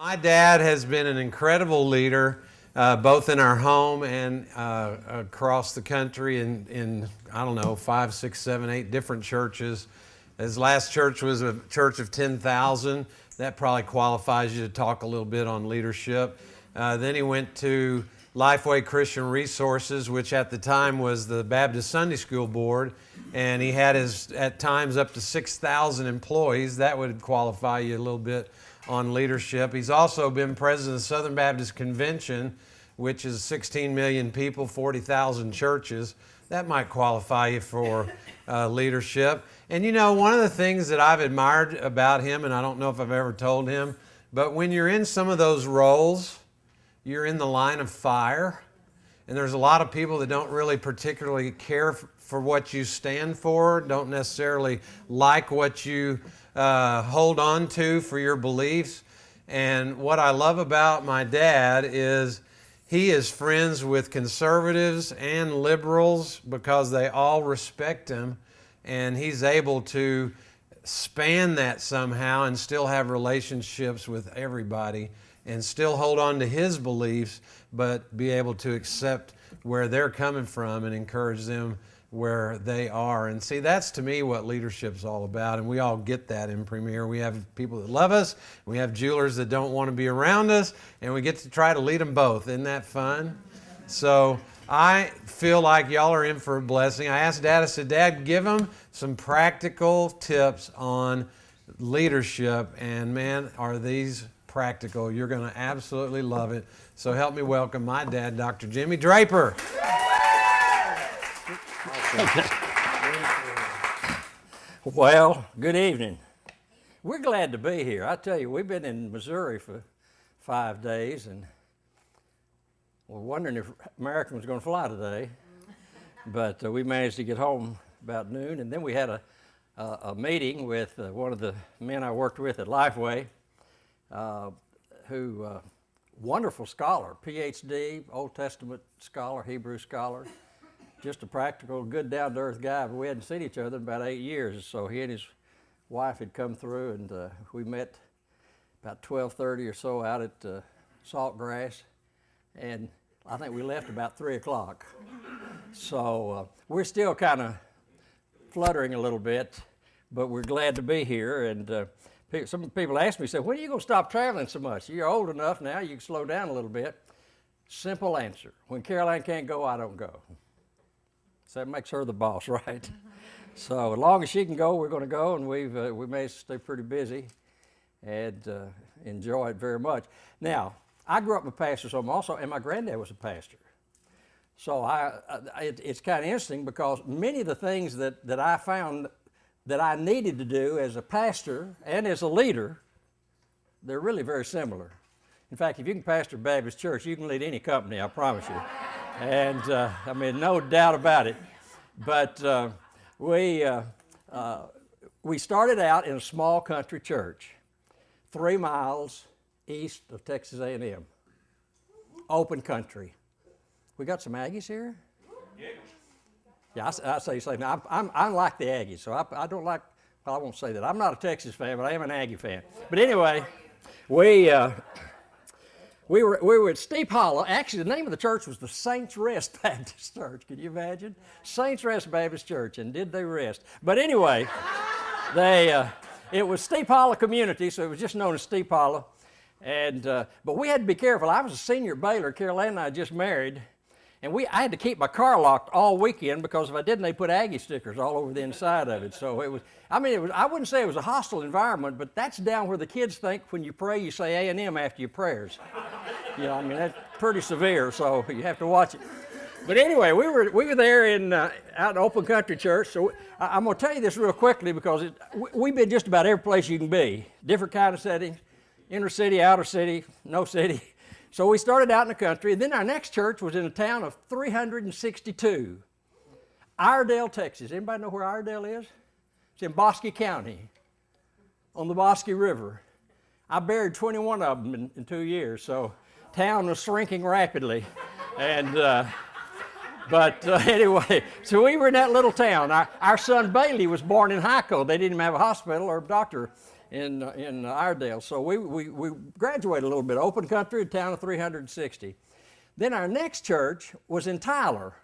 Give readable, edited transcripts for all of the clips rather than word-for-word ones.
My dad has been an incredible leader, both in our home and across the country in, I don't know, 5, 6, 7, 8 different churches. His last church was a church of 10,000. That probably qualifies you to talk a little bit on leadership. Then he went to Lifeway Christian Resources, which at the time was the Baptist Sunday School Board, and he had at times up to 6,000 employees. That would qualify you a little bit on leadership. He's also been president of the Southern Baptist Convention, which is 16 million people, 40,000 churches. That might qualify you for leadership. And you know, one of the things that I've admired about him, and I don't know if I've ever told him, but when you're in some of those roles, you're in the line of fire, and there's a lot of people that don't really particularly care for what you stand for, don't necessarily like what you hold on to for your beliefs. And what I love about my dad is he is friends with conservatives and liberals because they all respect him, and he's able to span that somehow and still have relationships with everybody and still hold on to his beliefs, but be able to accept where they're coming from and encourage them where they are. And see, that's to me what leadership's all about, and we all get that in Premier. We have people that love us, we have jewelers that don't want to be around us, and we get to try to lead them both. Isn't that fun? So I feel like y'all are in for a blessing. I asked Dad, I said, Dad, give them some practical tips on leadership, and man, are these practical. You're going to absolutely love it. So help me welcome my dad, Dr. Jimmy Draper. Well, good evening. We're glad to be here. I tell you, we've been in Missouri for 5 days, and we're wondering if American was going to fly today. But we managed to get home about noon, and then we had a meeting with one of the men I worked with at Lifeway, who wonderful scholar, PhD, Old Testament scholar, Hebrew scholar, just a practical, good, down-to-earth guy. But we hadn't seen each other in about 8 years, so he and his wife had come through, and we met about 12:30 or so out at Saltgrass, and I think we left about 3 o'clock. So we're still kind of fluttering a little bit, but we're glad to be here. And some people ask me, say, when are you going to stop traveling so much? You're old enough now, you can slow down a little bit. Simple answer. When Caroline can't go, I don't go. So that makes her the boss, right? So as long as she can go, we're going to go, and we managed to stay pretty busy and enjoy it very much. Now, I grew up in a pastor's home also, and my granddad was a pastor. So it's kind of interesting because many of the things that I found that I needed to do as a pastor and as a leader, they're really very similar. In fact, if you can pastor a Baptist church, you can lead any company, I promise you. And I mean, no doubt about it. But we started out in a small country church, 3 miles east of Texas A&M, open country. We got some Aggies here? Yeah, I say now, I'm like the Aggies, so I don't like, well, I won't say that. I'm not a Texas fan, but I am an Aggie fan. But anyway, we were at Steep Hollow. Actually, the name of the church was the Saints Rest Baptist Church. Can you imagine? Saints Rest Baptist Church, and did they rest? But anyway, it was Steep Hollow Community, so it was just known as Steep Hollow. And but we had to be careful. I was a senior at Baylor. Caroline and I had just married. And I had to keep my car locked all weekend because if I didn't, they put Aggie stickers all over the inside of it. So it was, I wouldn't say it was a hostile environment, but that's down where the kids think when you pray, you say A&M after your prayers. You know, I mean, that's pretty severe, so you have to watch it. But anyway, we were there out in open country church. So I'm going to tell you this real quickly because we've been just about every place you can be. Different kind of settings, inner city, outer city, no city. So we started out in the country, and then our next church was in a town of 362, Iredell, Texas. Anybody know where Iredell is? It's in Bosque County, on the Bosque River. I buried 21 of them in 2 years, so town was shrinking rapidly. And but anyway, so we were in that little town. Our son Bailey was born in Hyco. They didn't even have a hospital or a doctor in Iredale. So we graduated a little bit. Open country, a town of 360. Then our next church was in Tyler.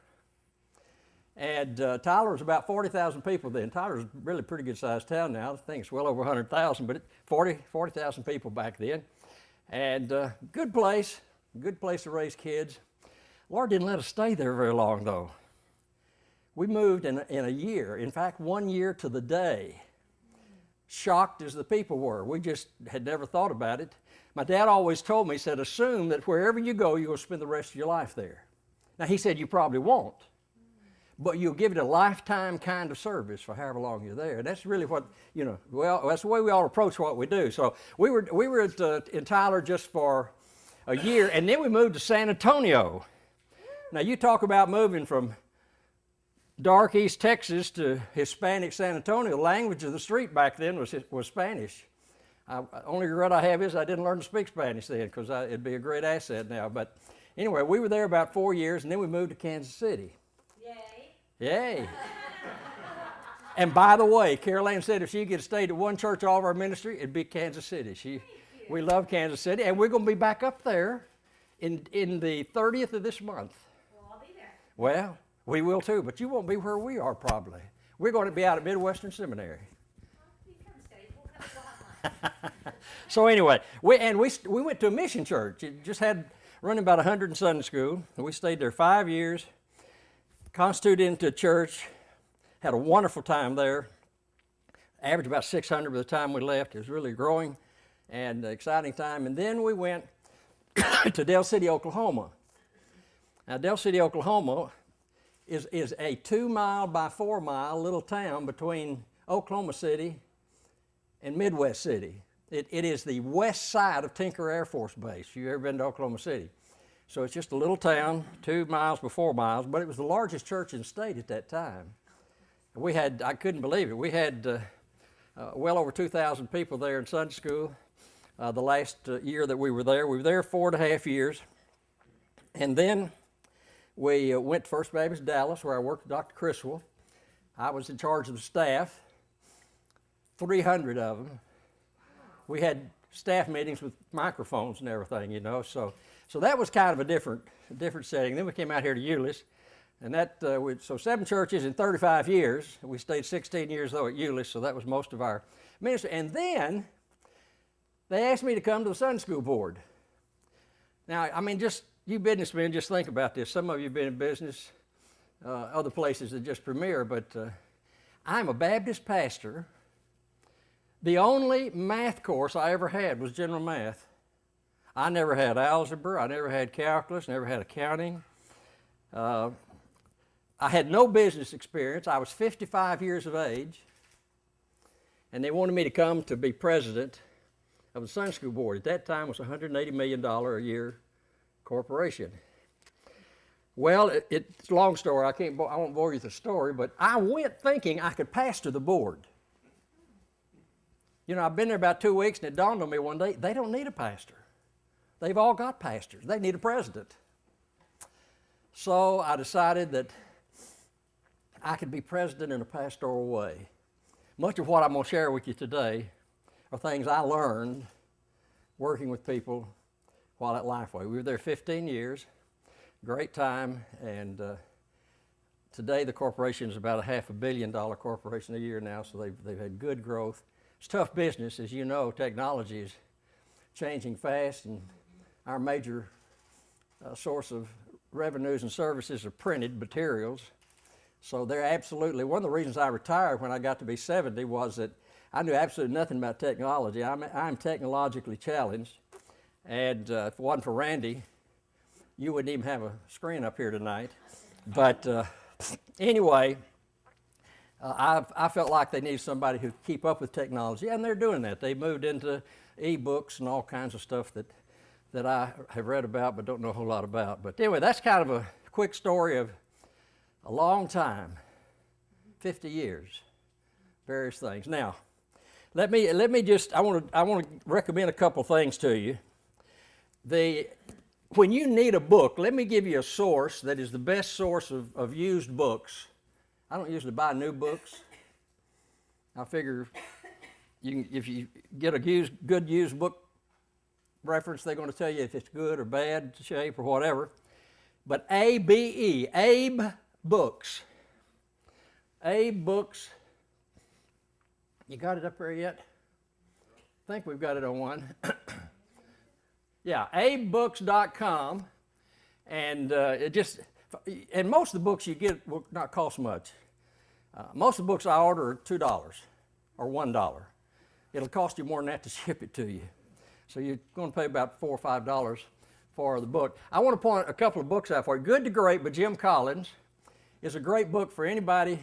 And Tyler was about 40,000 people then. Tyler's really a pretty good sized town now. I think it's well over 100,000, but 40,000 people back then. And good place to raise kids. Lord didn't let us stay there very long though. We moved in a year, in fact 1 year to the day. Shocked as the people were. We just had never thought about it. My dad always told me, he said, assume that wherever you go, you're going to spend the rest of your life there. Now he said you probably won't. But you'll give it a lifetime kind of service for however long you're there. And that's really what, well, that's the way we all approach what we do. So we were in Tyler just for a year, and then we moved to San Antonio. Now you talk about moving from dark East Texas to Hispanic San Antonio. The language of the street back then was Spanish. Only regret I have is I didn't learn to speak Spanish then, because it'd be a great asset now. But anyway, we were there about 4 years, and then we moved to Kansas City. Yay. And by the way, Carol Ann said if she could stay at one church all of our ministry, it'd be Kansas City. We love Kansas City, and we're going to be back up there in the 30th of this month. Well, I'll be there. Well, we will too, but you won't be where we are probably. We're going to be out at Midwestern Seminary. You come stay. We'll come So anyway, we went to a mission church. It just had running about 100 in Sunday school, and we stayed there 5 years. Constituted into a church, had a wonderful time there. Averaged about 600 by the time we left. It was really growing and exciting time. And then we went to Del City, Oklahoma. Now, Del City, Oklahoma is a 2 mile by 4 mile little town between Oklahoma City and Midwest City. It is the west side of Tinker Air Force Base. If you've ever been to Oklahoma City. So it's just a little town, 2 miles by 4 miles, but it was the largest church in the state at that time. We had, I couldn't believe it, we had well over 2,000 people there in Sunday school the last year that we were there. We were there 4.5 years. And then we went to First Baptist Dallas, where I worked with Dr. Criswell. I was in charge of the staff, 300 of them. We had staff meetings with microphones and everything, So that was kind of a different setting. Then we came out here to Euless, and so 7 churches in 35 years. We stayed 16 years though at Euless, so that was most of our ministry. And then they asked me to come to the Sunday school board. Now, I mean, just you businessmen, just think about this. Some of you have been in business, other places that just premier, but I'm a Baptist pastor. The only math course I ever had was general math. I never had algebra, I never had calculus, never had accounting. I had no business experience. I was 55 years of age, and they wanted me to come to be president of the Sunday school board. At that time, it was a $180 million a year corporation. Well, it's a long story. I won't bore you with the story, but I went thinking I could pastor the board. I've been there about 2 weeks, and it dawned on me one day, they don't need a pastor. They've all got pastors. They need a president. So I decided that I could be president in a pastoral way. Much of what I'm going to share with you today are things I learned working with people while at Lifeway. We were there 15 years, great time, and today the corporation is about a $500 million corporation a year now, so they've had good growth. It's tough business, as you know. Technology is changing fast, and our major source of revenues and services are printed materials. So they're absolutely, one of the reasons I retired when I got to be 70 was that I knew absolutely nothing about technology. I'm technologically challenged, and if it wasn't for Randy, you wouldn't even have a screen up here tonight. But anyway, I felt like they needed somebody who could keep up with technology, and they're doing that. They moved into e-books and all kinds of stuff that I have read about but don't know a whole lot about. But anyway, that's kind of a quick story of a long time, 50 years, various things. Now, let me just, I want to recommend a couple things to you. When you need a book, let me give you a source that is the best source of used books. I don't usually buy new books. I figure if you get a good used book reference, they're going to tell you if it's good or bad shape or whatever. But ABE, Abe Books. Abe Books. You got it up there yet? I think we've got it on one. Yeah, abebooks.com. And and most of the books you get will not cost much. Most of the books I order are $2 or $1. It'll cost you more than that to ship it to you. So you're going to pay about $4 or $5 for the book. I want to point a couple of books out for you. Good to Great by Jim Collins is a great book for anybody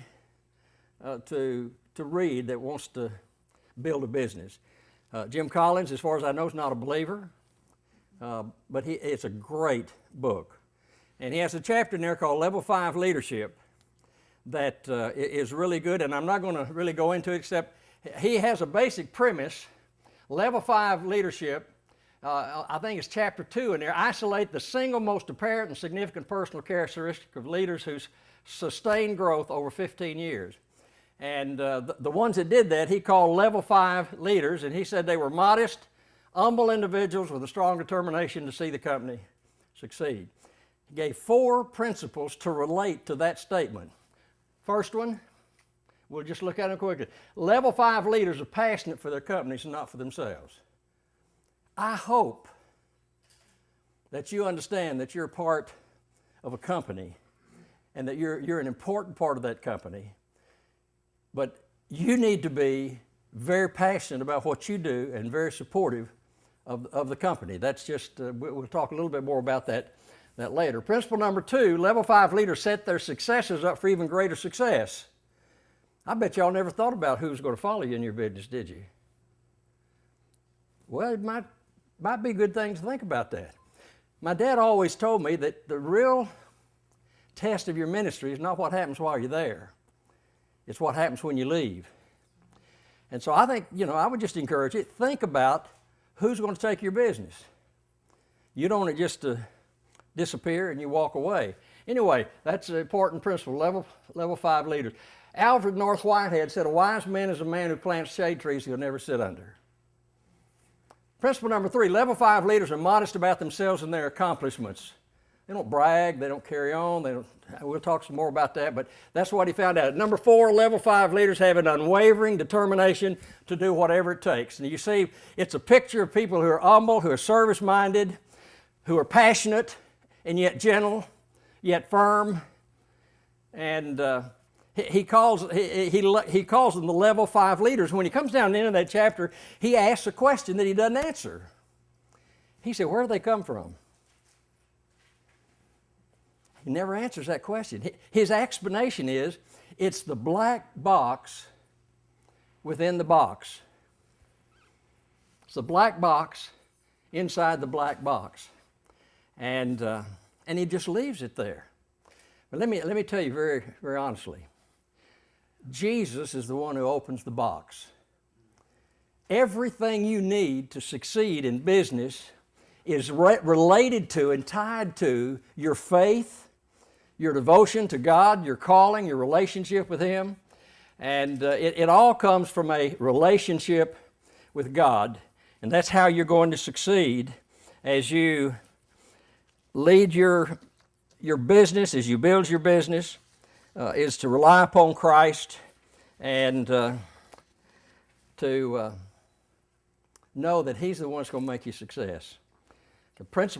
to read that wants to build a business. Jim Collins, as far as I know, is not a believer, but it's a great book. And he has a chapter in there called Level 5 Leadership that is really good, and I'm not going to really go into it except he has a basic premise. Level 5 leadership, I think it's chapter 2 in there, isolate the single most apparent and significant personal characteristic of leaders whose sustained growth over 15 years. And the ones that did that, he called Level 5 leaders, and he said they were modest, humble individuals with a strong determination to see the company succeed. He gave 4 principles to relate to that statement. First one, we'll just look at them quickly. Level 5 leaders are passionate for their companies and not for themselves. I hope that you understand that you're part of a company and that you're an important part of that company. But you need to be very passionate about what you do and very supportive of the company. That's just, we'll talk a little bit more about that later. Principle number 2, Level 5 leaders set their successors up for even greater success. I bet y'all never thought about who's going to follow you in your business, did you? Well, it might be a good thing to think about that. My dad always told me that the real test of your ministry is not what happens while you're there. It's what happens when you leave. And so I think, I would just encourage you, think about who's going to take your business. You don't want it just to disappear and you walk away. Anyway, that's an important principle, level 5 leaders. Alfred North Whitehead said, a wise man is a man who plants shade trees he'll never sit under. Principle number 3, level 5 leaders are modest about themselves and their accomplishments. They don't brag, they don't carry on, we'll talk some more about that, but that's what he found out. Number 4, level 5 leaders have an unwavering determination to do whatever it takes. And you see, it's a picture of people who are humble, who are service-minded, who are passionate, and yet gentle, yet firm. And he calls them the level 5 leaders. When he comes down to the end of that chapter, he asks a question that he doesn't answer. He said, where do they come from? He never answers that question. His explanation is, it's the black box within the box. It's the black box inside the black box. And he just leaves it there. But let me tell you very, very honestly. Jesus is the one who opens the box. Everything you need to succeed in business is related to and tied to your faith, your devotion to God, your calling, your relationship with Him. And it all comes from a relationship with God. And that's how you're going to succeed as you lead your business, as you build your business, is to rely upon Christ and to know that He's the one that's going to make you success.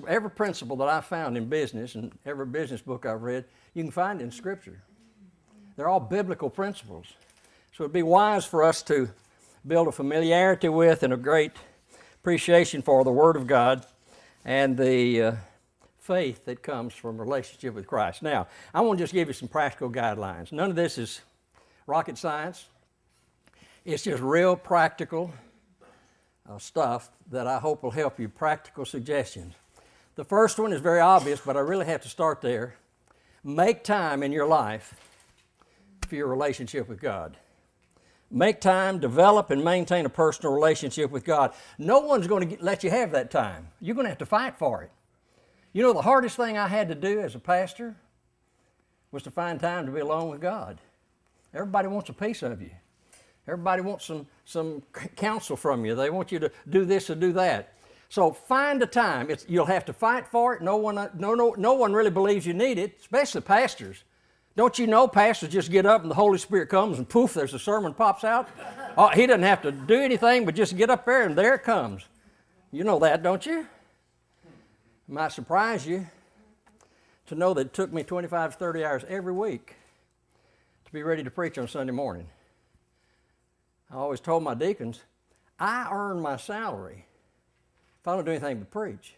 Every principle that I found in business and every business book I've read, you can find in Scripture. They're all biblical principles. So it'd be wise for us to build a familiarity with and a great appreciation for the Word of God and the faith that comes from relationship with Christ. Now, I want to just give you some practical guidelines. None of this is rocket science. It's just real practical stuff that I hope will help you, practical suggestions. The first one is very obvious, but I really have to start there. Make time in your life for your relationship with God. Make time, develop and maintain a personal relationship with God. No one's going to let you have that time. You're going to have to fight for it. You know, the hardest thing I had to do as a pastor was to find time to be alone with God. Everybody wants a piece of you. Everybody wants some counsel from you. They want you to do this or do that. So find a time. You'll have to fight for it. No one really believes you need it, especially pastors. Don't you know pastors just get up and the Holy Spirit comes and poof, there's a sermon pops out? Oh, he doesn't have to do anything but just get up there and there it comes. You know that, don't you? It might surprise you to know that it took me 25 to 30 hours every week to be ready to preach on Sunday morning. I always told my deacons, I earn my salary if I don't do anything but preach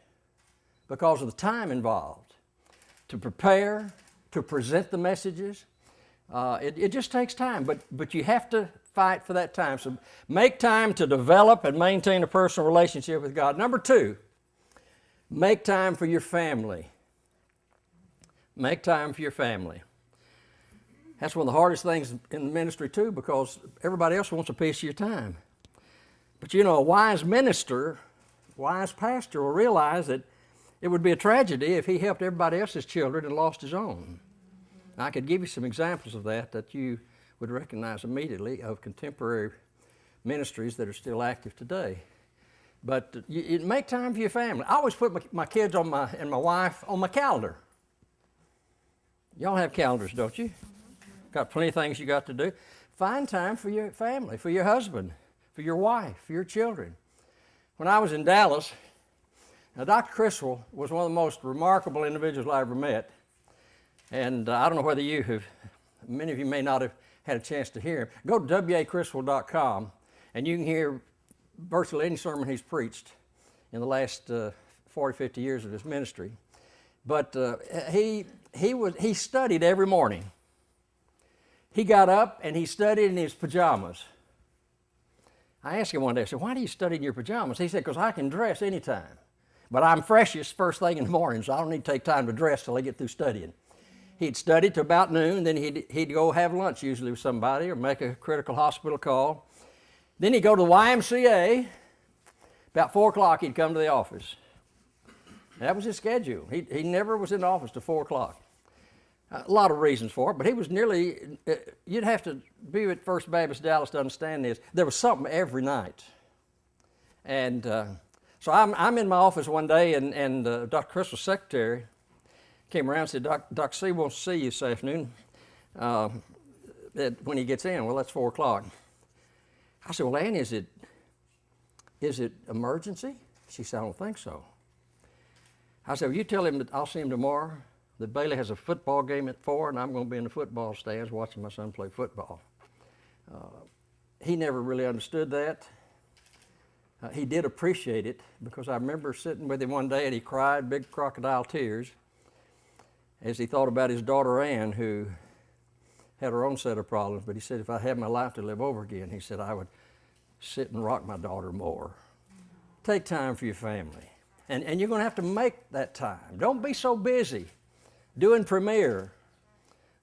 because of the time involved to prepare, to present the messages. It just takes time, but you have to fight for that time. So make time to develop and maintain a personal relationship with God. Number 2, make time for your family. Make time for your family. That's one of the hardest things in the ministry too, because everybody else wants a piece of your time. But you know, a wise minister, wise pastor will realize that it would be a tragedy if he helped everybody else's children and lost his own. Now, I could give you some examples of that you would recognize immediately of contemporary ministries that are still active today. But you make time for your family. I always put my kids and my wife on my calendar. Y'all have calendars, don't you? Got plenty of things you got to do. Find time for your family, for your husband, for your wife, for your children. When I was in Dallas, now Dr. Criswell was one of the most remarkable individuals I ever met. And I don't know whether many of you may not have had a chance to hear him. Go to wacriswell.com and you can hear virtually any sermon he's preached in the last 40, 50 years of his ministry. But he studied every morning. He got up and he studied in his pajamas. I asked him one day, I said, why do you study in your pajamas? He said, because I can dress anytime. But I'm freshest first thing in the morning, so I don't need to take time to dress till I get through studying. He'd study till about noon, then he'd go have lunch usually with somebody or make a critical hospital call. Then he'd go to the YMCA. About 4 o'clock he'd come to the office. That was his schedule. He never was in the office till 4 o'clock. A lot of reasons for it, but he was nearly, you'd have to be at First Baptist Dallas to understand this. There was something every night. And so I'm in my office one day, and Dr. Criswell's secretary came around and said, Dr. C wants to see you this afternoon when he gets in. Well, that's 4 o'clock. I said, well, Ann, is it emergency? She said, I don't think so. I said, well, you tell him that I'll see him tomorrow, that Bailey has a football game at 4, and I'm going to be in the football stands watching my son play football. He never really understood that. He did appreciate it, because I remember sitting with him one day and he cried big crocodile tears as he thought about his daughter Ann, who had her own set of problems. But he said, if I had my life to live over again, he said, I would sit and rock my daughter more. Take time for your family. And you're going to have to make that time. Don't be so busy doing premiere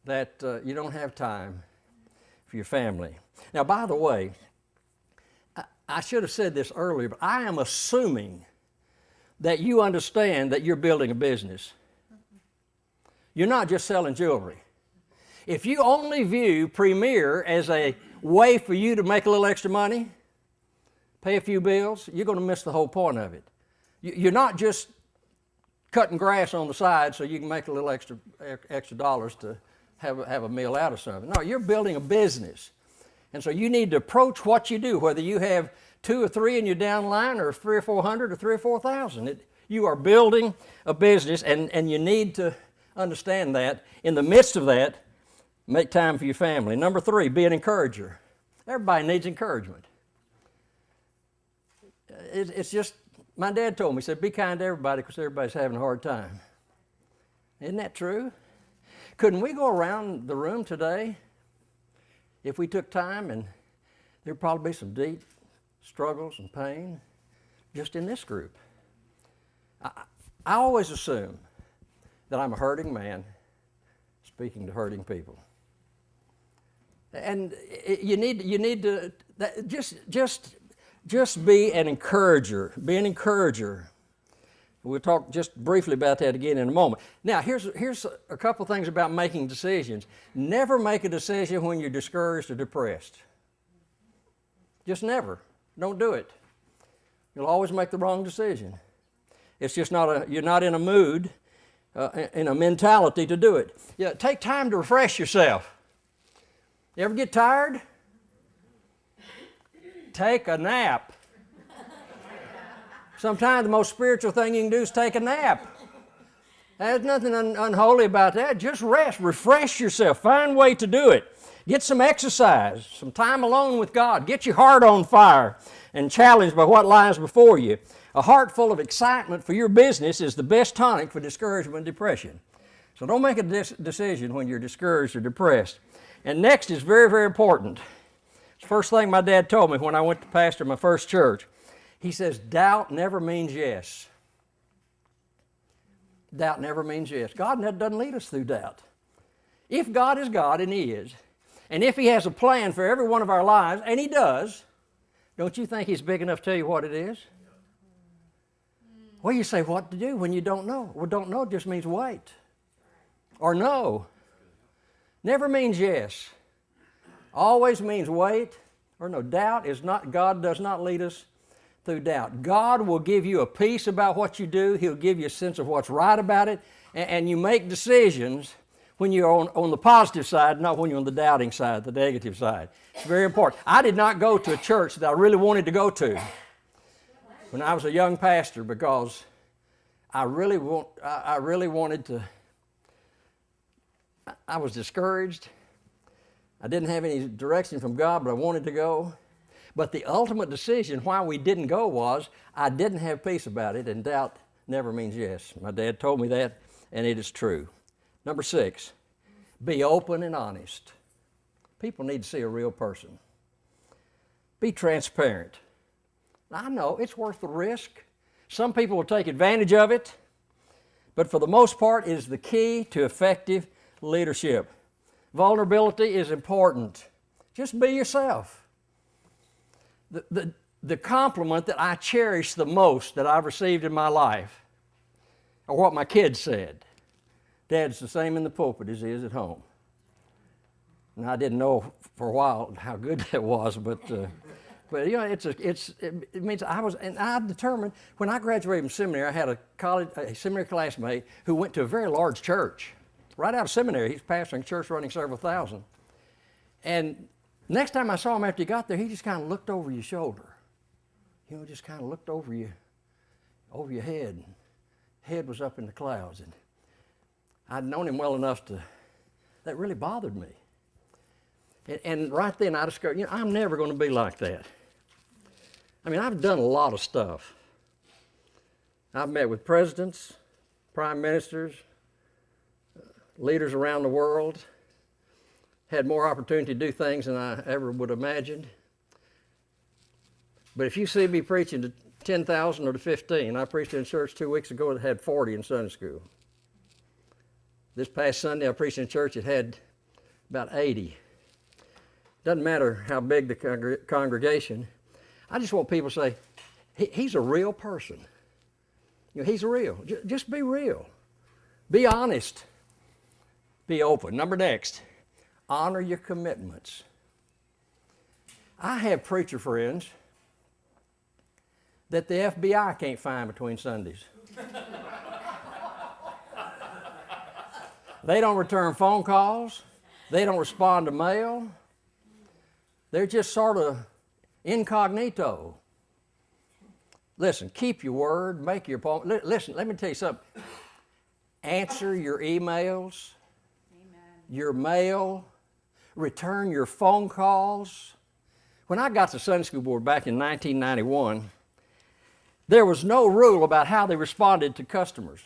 that you don't have time for your family. Now, by the way, I should have said this earlier, but I am assuming that you understand that you're building a business. You're not just selling jewelry. If you only view Premier as a way for you to make a little extra money, pay a few bills, you're going to miss the whole point of it. You're not just cutting grass on the side so you can make a little extra dollars to have a meal out of something. No, you're building a business. And so you need to approach what you do, whether you have 2 or 3 in your downline or 300 or 400 or 3,000 or 4,000. You are building a business, and you need to understand that. In the midst of that, make time for your family. Number 3, be an encourager. Everybody needs encouragement. It's just, my dad told me, he said, be kind to everybody because everybody's having a hard time. Isn't that true? Couldn't we go around the room today if we took time, and there'd probably be some deep struggles and pain just in this group? I always assume that I'm a hurting man speaking to hurting people. And you need to just be an encourager. Be an encourager. We'll talk just briefly about that again in a moment. Now, here's a couple things about making decisions. Never make a decision when you're discouraged or depressed. Just never. Don't do it. You'll always make the wrong decision. It's just you're not in a mood, in a mentality to do it. Yeah, take time to refresh yourself. You ever get tired? Take a nap. Sometimes the most spiritual thing you can do is take a nap. There's nothing unholy about that. Just rest, refresh yourself, find a way to do it. Get some exercise, some time alone with God. Get your heart on fire and challenged by what lies before you. A heart full of excitement for your business is the best tonic for discouragement and depression. So don't make a decision when you're discouraged or depressed. And next is very, very important. It's the first thing my dad told me when I went to pastor my first church. He says, doubt never means yes. Doubt never means yes. God doesn't lead us through doubt. If God is God, and He is, and if He has a plan for every one of our lives, and He does, don't you think He's big enough to tell you what it is? Well, you say, what to do when you don't know? Well, don't know just means wait. Or no. Never means yes. Always means wait or no. Doubt is not, God does not lead us through doubt. God will give you a peace about what you do. He'll give you a sense of what's right about it. And you make decisions when you're on the positive side, not when you're on the doubting side, the negative side. It's very important. I did not go to a church that I really wanted to go to when I was a young pastor because I really wanted to. I was discouraged. I didn't have any direction from God, but I wanted to go. But the ultimate decision why we didn't go was I didn't have peace about it, and doubt never means yes. My dad told me that, and it is true. Number 6, be open and honest. People need to see a real person. Be transparent. I know it's worth the risk. Some people will take advantage of it, but for the most part, it is the key to effective leadership. Vulnerability is important. Just be yourself. The compliment that I cherish the most that I've received in my life are what my kids said. Dad's the same in the pulpit as he is at home. And I didn't know for a while how good that was, but you know, it means I determined when I graduated from seminary, I had a seminary classmate who went to a very large church. Right out of seminary, he's pastoring a church running several thousand. And next time I saw him after he got there, he just kind of looked over your shoulder. You know, just kind of looked over your head. Head was up in the clouds. And I'd known him well enough that really bothered me. And right then I discovered, you know, I'm never going to be like that. I mean, I've done a lot of stuff. I've met with presidents, prime ministers, leaders around the world, had more opportunity to do things than I ever would have imagined. But if you see me preaching to 10,000 or to 15, I preached in a church 2 weeks ago that had 40 in Sunday school. This past Sunday I preached in a church that had about 80. Doesn't matter how big the congregation. I just want people to say, he's a real person. You know, he's real. Just be real. Be honest. Be open. Next, honor your commitments. I have preacher friends that the FBI can't find between Sundays. They don't return phone calls. They don't respond to mail. They're just sort of incognito. Listen, keep your word, make your appointment. Listen, let me tell you something. Answer your emails, your mail, return your phone calls. When I got to Sunday School Board back in 1991, there was no rule about how they responded to customers.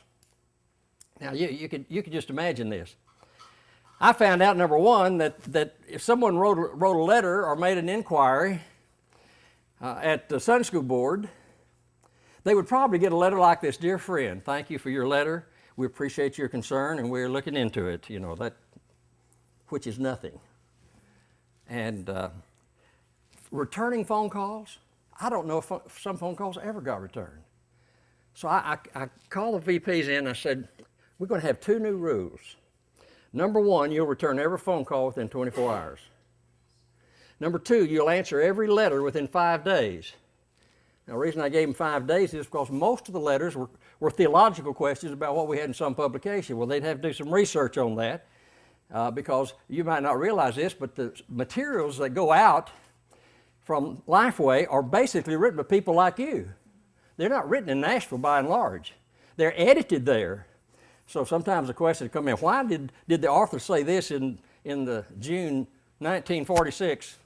Now, you could just imagine this. I found out, number one, that if someone wrote a letter or made an inquiry at the Sunday School Board, they would probably get a letter like this: "Dear friend, thank you for your letter. We appreciate your concern, and we're looking into it." You know, that, which is nothing. And returning phone calls, I don't know if some phone calls ever got returned. So I called the VPs in and I said, we're going to have 2 new rules. Number 1, you'll return every phone call within 24 hours. Number 2, you'll answer every letter within 5 days. Now, the reason I gave him 5 days is because most of the letters were theological questions about what we had in some publication. Well, they'd have to do some research on that because you might not realize this, but the materials that go out from Lifeway are basically written by people like you. They're not written in Nashville by and large. They're edited there. So sometimes the question comes in, why did the author say this in the June 1946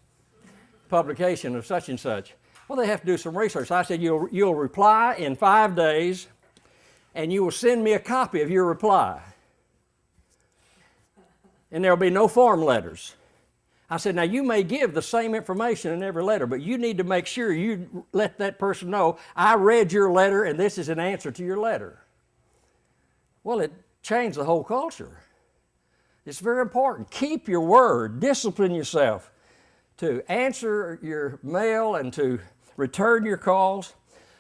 publication of such and such? Well, they have to do some research. I said, you'll reply in 5 days, and you will send me a copy of your reply. And there'll be no form letters. I said, now you may give the same information in every letter, but you need to make sure you let that person know, I read your letter and this is an answer to your letter. Well, it changed the whole culture. It's very important. Keep your word. Discipline yourself to answer your mail and to return your calls.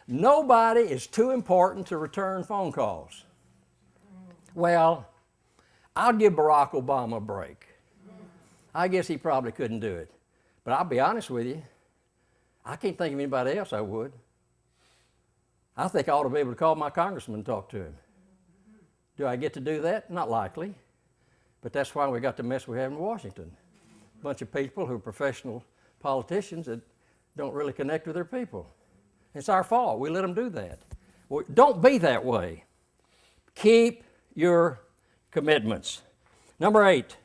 Nobody is too important to return phone calls. Well, I'll give Barack Obama a break. I guess he probably couldn't do it. But I'll be honest with you, I can't think of anybody else I would. I think I ought to be able to call my congressman and talk to him. Do I get to do that? Not likely. But that's why we got the mess we have in Washington. A bunch of people who are professional politicians that don't really connect with their people. It's our fault. We let them do that. Well, don't be that way. Keep your commitments. Number 8,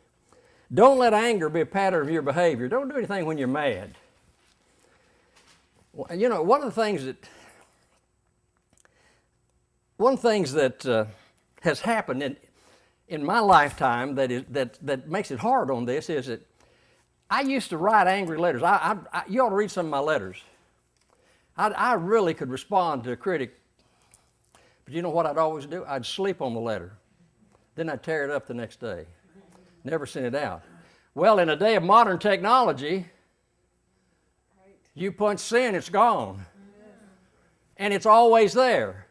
don't let anger be a pattern of your behavior. Don't do anything when you're mad. Well, you know, one of the things that has happened in my lifetime that makes it hard on this is that I used to write angry letters. You ought to read some of my letters. I really could respond to a critic, but you know what I'd always do? I'd sleep on the letter. Then I'd tear it up the next day. Never send it out. Well, in a day of modern technology, you punch send, it's gone. And it's always there.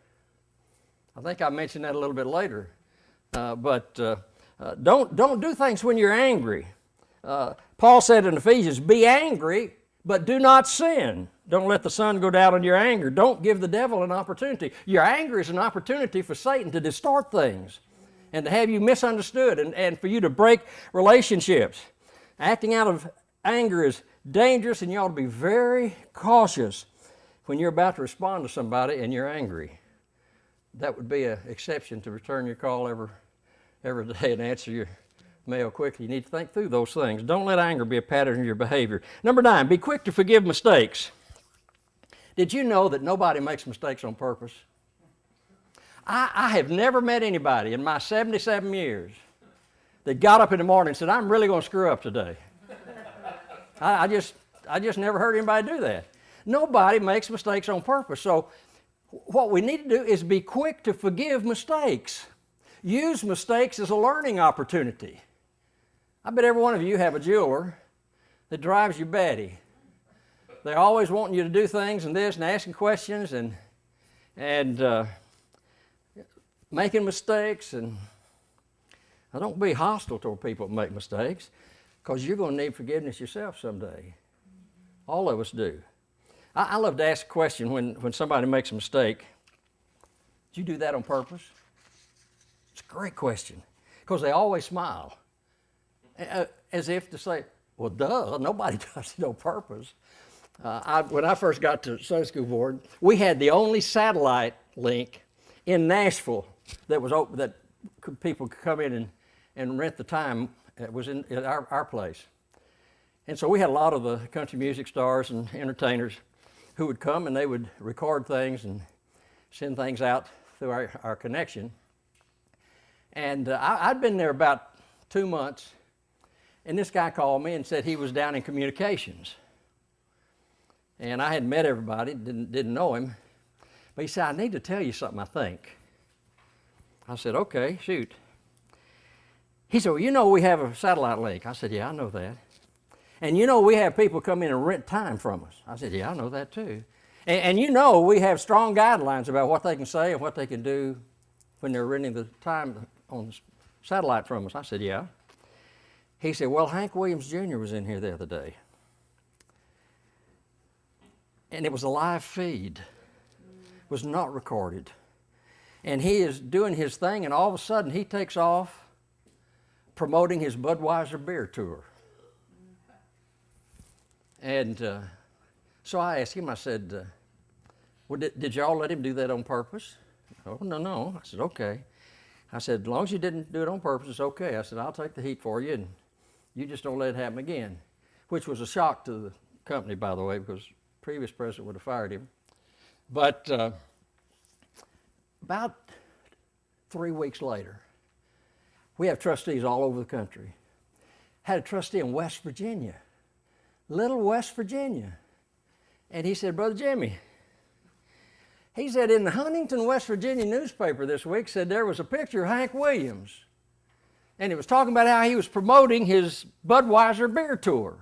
I think I mentioned that a little bit later. But don't do things when you're angry. Paul said in Ephesians, be angry, but do not sin. Don't let the sun go down on your anger. Don't give the devil an opportunity. Your anger is an opportunity for Satan to distort things and to have you misunderstood and for you to break relationships. Acting out of anger is dangerous, and you ought to be very cautious when you're about to respond to somebody and you're angry. That would be an exception to return your call every day and answer your mail quickly. You need to think through those things. Don't let anger be a pattern of your behavior. Number 9, be quick to forgive mistakes. Did you know that nobody makes mistakes on purpose? I have never met anybody in my 77 years that got up in the morning and said, I'm really going to screw up today. I just never heard anybody do that. Nobody makes mistakes on purpose. So what we need to do is be quick to forgive mistakes. Use mistakes as a learning opportunity. I bet every one of you have a jeweler that drives you batty. They're always wanting you to do things and this and asking questions and making mistakes. And now don't be hostile toward people that make mistakes, because you're going to need forgiveness yourself someday. All of us do. I love to ask a question when somebody makes a mistake. Did you do that on purpose? It's a great question, because they always smile, as if to say, well, duh, nobody does it on purpose. When I first got to Sunday School Board, we had the only satellite link in Nashville that was open, that people could come in and rent the time. It was at our place. And so we had a lot of the country music stars and entertainers who would come, and they would record things and send things out through our connection. And I'd been there about 2 months, and this guy called me and said he was down in communications. And I hadn't met everybody, didn't know him, but he said, I need to tell you something, I think. I said, okay, shoot. He said, well, you know we have a satellite link. I said, yeah, I know that. And you know we have people come in and rent time from us. I said, yeah, I know that too. And you know we have strong guidelines about what they can say and what they can do when they're renting the time on satellite from us. I said, yeah. He said, well, Hank Williams Jr. was in here the other day. and it was a live feed. It was not recorded. And he is doing his thing, and all of a sudden he takes off promoting his Budweiser beer tour. And so I asked him, I said, well, did y'all let him do that on purpose? Oh, no. I said, okay. I said, as long as you didn't do it on purpose, it's okay. I said, I'll take the heat for you, and you just don't let it happen again, which was a shock to the company, by the way, because the previous president would have fired him. But about 3 weeks later, we have trustees all over the country. Had a trustee in West Virginia, little West Virginia. And he said, Brother Jimmy, he said, in the Huntington, West Virginia newspaper this week said there was a picture of Hank Williams. And it was talking about how he was promoting his Budweiser beer tour.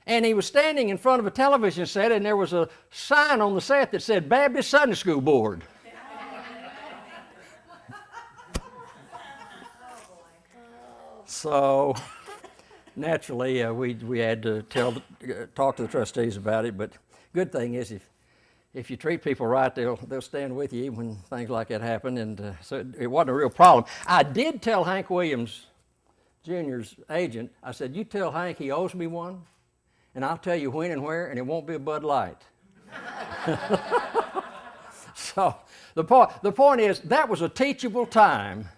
And he was standing in front of a television set, and there was a sign on the set that said Baptist Sunday School Board. So naturally, we had to talk to the trustees about it. But good thing is, if you treat people right, they'll stand with you even when things like that happen. And so it wasn't a real problem. I did tell Hank Williams Jr.'s agent, I said, you tell Hank he owes me one, and I'll tell you when and where, and it won't be a Bud Light. So the point is, that was a teachable time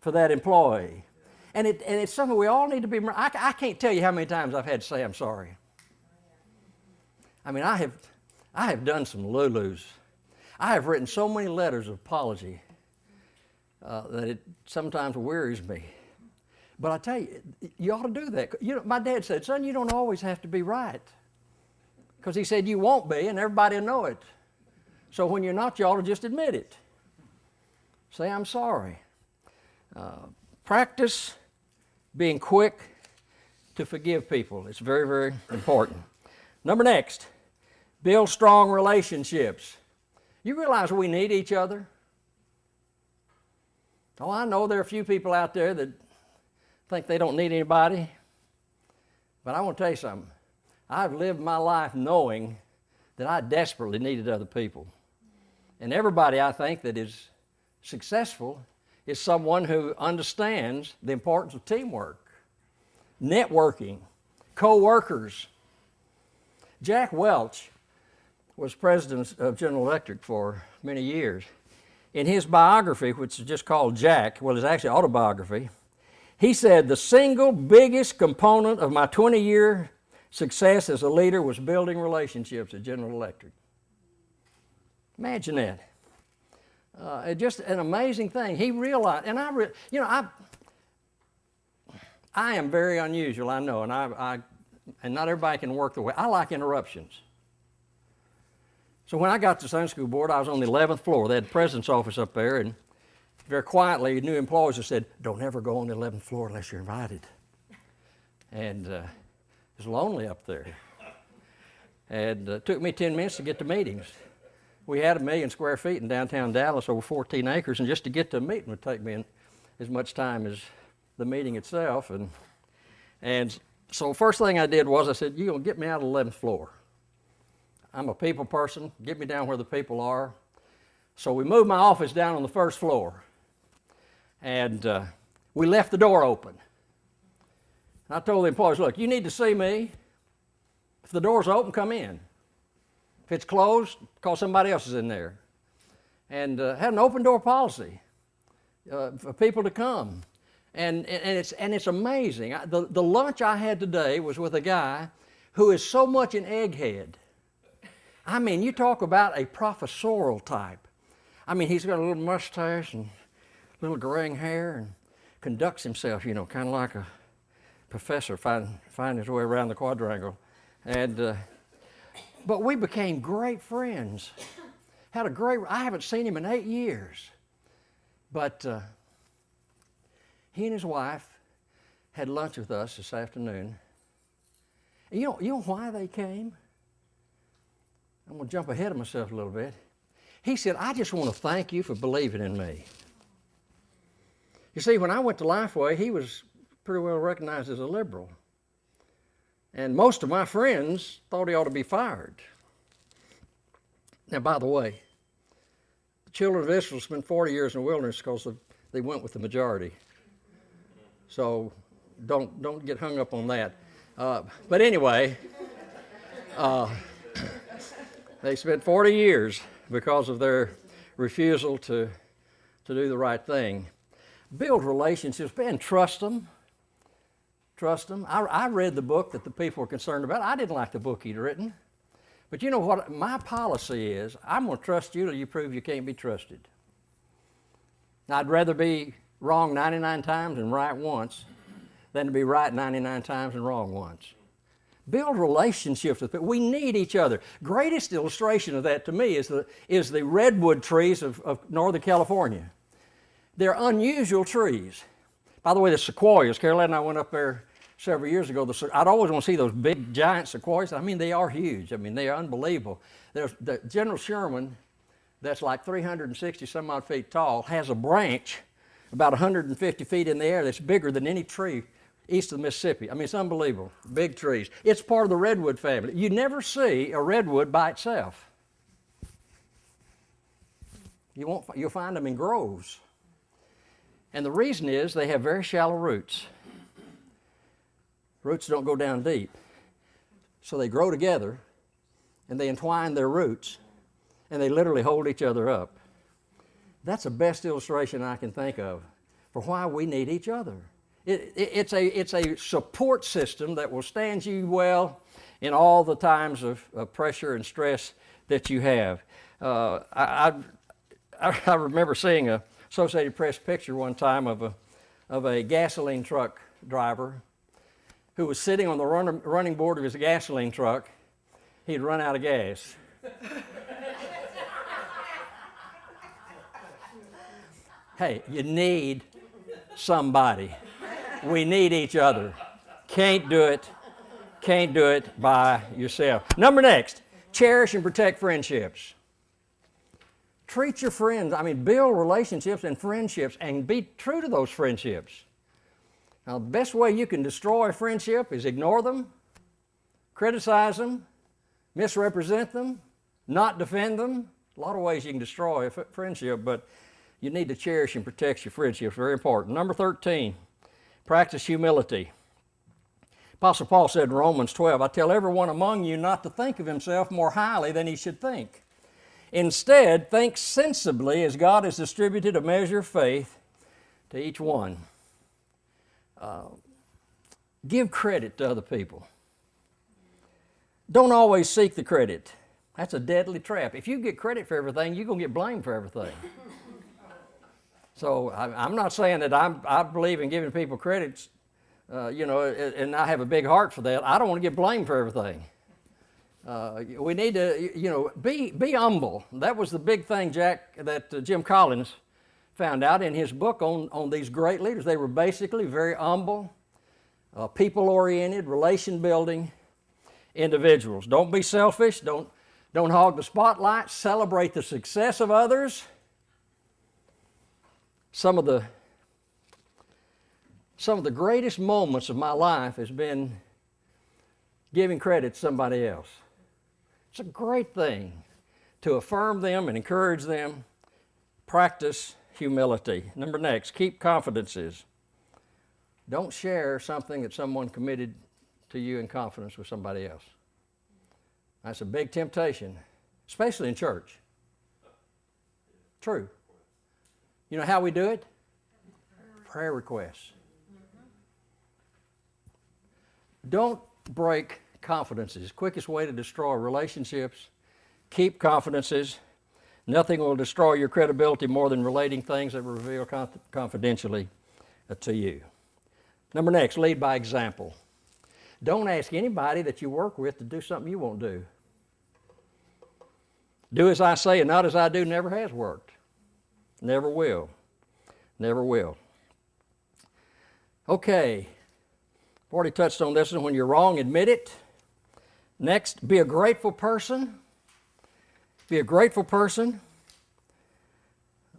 for that employee. And it's something we all need to be. I can't tell you how many times I've had to say I'm sorry. I mean, I have done some Lulus. I have written so many letters of apology that it sometimes wearies me. But I tell you, you ought to do that. You know, my dad said, son, you don't always have to be right. Because he said you won't be, and everybody will know it. So when you're not, you ought to just admit it. Say, I'm sorry. Practice being quick to forgive people. It's very, very important. Next, build strong relationships. You realize we need each other? Oh, I know there are a few people out there that think they don't need anybody. But I want to tell you something. I've lived my life knowing that I desperately needed other people. And everybody, I think, that is successful is someone who understands the importance of teamwork, networking, co-workers. Jack Welch was president of General Electric for many years. In his biography, which is just called Jack, well, it's actually autobiography, he said, the single biggest component of my 20-year success as a leader was building relationships at General Electric. Imagine that. Just an amazing thing. He realized, and I am very unusual, I know, and not everybody can work the way. I like interruptions. So when I got to the Sunday School Board, I was on the 11th floor. They had the president's office up there, and very quietly, new employees have said, don't ever go on the 11th floor unless you're invited. And it was lonely up there. And it took me 10 minutes to get to meetings. We had 1 million square feet in downtown Dallas, over 14 acres, and just to get to a meeting would take me as much time as the meeting itself. And so first thing I did was I said, you're going to get me out of the 11th floor. I'm a people person. Get me down where the people are. So we moved my office down on the first floor. And we left the door open. I told the employees, look, you need to see me. If the door's open, come in. If it's closed, call somebody else is in there. And had an open door policy for people to come. And it's amazing. The lunch I had today was with a guy who is so much an egghead. I mean, you talk about a professorial type. I mean, he's got a little mustache and little graying hair and conducts himself, kind of like a professor finding his way around the quadrangle. And but we became great friends. I haven't seen him in 8 years. But he and his wife had lunch with us this afternoon. And you know why they came? I'm going to jump ahead of myself a little bit. He said, I just want to thank you for believing in me. You see, when I went to Lifeway, he was pretty well recognized as a liberal. And most of my friends thought he ought to be fired. Now, by the way, the children of Israel spent 40 years in the wilderness because they went with the majority. So don't get hung up on that. But anyway, they spent 40 years because of their refusal to do the right thing. Build relationships, and trust them. Trust them. I read the book that the people were concerned about. I didn't like the book he'd written. But you know what my policy is? I'm going to trust you till you prove you can't be trusted. I'd rather be wrong 99 times and right once than to be right 99 times and wrong once. Build relationships with people. We need each other. Greatest illustration of that to me is the redwood trees of Northern California. They're unusual trees. By the way, the sequoias, Caroline and I went up there several years ago. I'd always want to see those big, giant sequoias. I mean, they are huge. I mean, they are unbelievable. There's the General Sherman, that's like 360 some odd feet tall, has a branch about 150 feet in the air that's bigger than any tree east of the Mississippi. I mean, it's unbelievable. Big trees. It's part of the redwood family. You never see a redwood by itself. You'll find them in groves. And the reason is they have very shallow roots. Roots don't go down deep. So they grow together and they entwine their roots and they literally hold each other up. That's the best illustration I can think of for why we need each other. It's a support system that will stand you well in all the times of pressure and stress that you have. I remember seeing a Associated Press picture one time of a gasoline truck driver who was sitting on the running board of his gasoline truck. He'd run out of gas. Hey, you need somebody. We need each other. Can't do it by yourself. Next, cherish and protect friendships. Treat your friends, build relationships and friendships and be true to those friendships. Now, the best way you can destroy a friendship is ignore them, criticize them, misrepresent them, not defend them. A lot of ways you can destroy a friendship, but you need to cherish and protect your friendships. Very important. Number 13, practice humility. Apostle Paul said in Romans 12, I tell everyone among you not to think of himself more highly than he should think. Instead, think sensibly as God has distributed a measure of faith to each one. Give credit to other people. Don't always seek the credit. That's a deadly trap. If you get credit for everything, you're going to get blamed for everything. So I'm not saying that I believe in giving people credits, and I have a big heart for that. I don't want to get blamed for everything. We need to, be humble. That was the big thing, Jack, that Jim Collins found out in his book on these great leaders. They were basically very humble, people-oriented, relation-building individuals. Don't be selfish. Don't hog the spotlight. Celebrate the success of others. Some of the greatest moments of my life has been giving credit to somebody else. It's a great thing to affirm them and encourage them. Practice humility. Next, keep confidences. Don't share something that someone committed to you in confidence with somebody else. That's a big temptation, especially in church. True. You know how we do it? Prayer requests. Don't break confidences. Quickest way to destroy relationships. Keep confidences. Nothing will destroy your credibility more than relating things that were revealed confidentially to you. Next, lead by example. Don't ask anybody that you work with to do something you won't do. Do as I say and not as I do never has worked. Never will. Never will. Okay. I've already touched on this one. When you're wrong, admit it. Next, be a grateful person. Be a grateful person.